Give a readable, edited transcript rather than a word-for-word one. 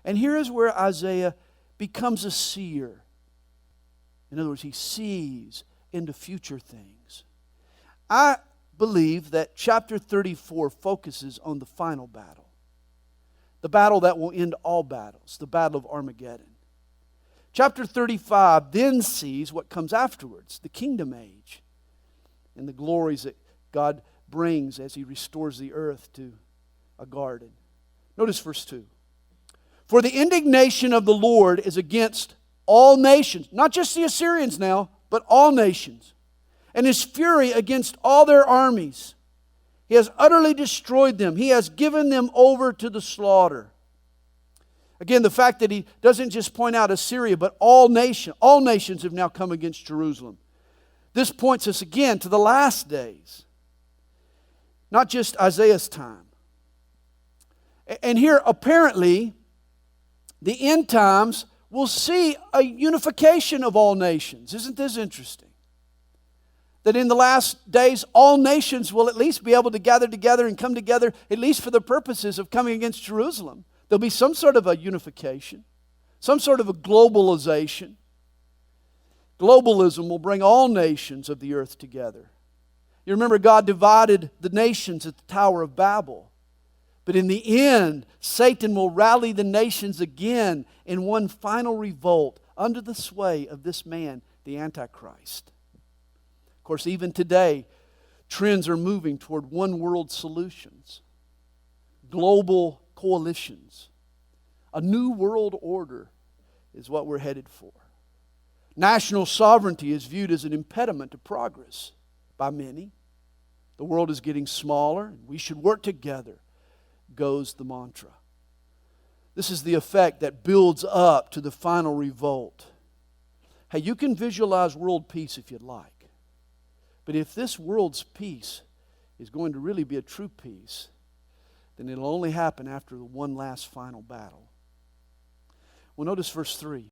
And here is where Isaiah becomes a seer. In other words, he sees into future things. I believe that chapter 34 focuses on the final battle. The battle that will end all battles, the battle of Armageddon. Chapter 35 then sees what comes afterwards, the kingdom age, and the glories that God brings as He restores the earth to a garden. Notice verse 2. For the indignation of the Lord is against all nations, not just the Assyrians now, but all nations, and His fury against all their armies. He has utterly destroyed them. He has given them over to the slaughter. Again, the fact that he doesn't just point out Assyria, but all nations have now come against Jerusalem. This points us again to the last days, not just Isaiah's time. And here, apparently, the end times will see a unification of all nations. Isn't this interesting? That in the last days, all nations will at least be able to gather together and come together, at least for the purposes of coming against Jerusalem. There'll be some sort of a unification, some sort of a globalization. Globalism will bring all nations of the earth together. You remember God divided the nations at the Tower of Babel. But in the end, Satan will rally the nations again in one final revolt under the sway of this man, the Antichrist. Of course, even today, trends are moving toward one world solutions, global coalitions. A new world order is what we're headed for. National sovereignty is viewed as an impediment to progress by many. The world is getting smaller, and we should work together, goes the mantra. This is the effect that builds up to the final revolt. Hey, you can visualize world peace if you'd like. But if this world's peace is going to really be a true peace, then it'll only happen after the one last final battle. Well, notice verse 3.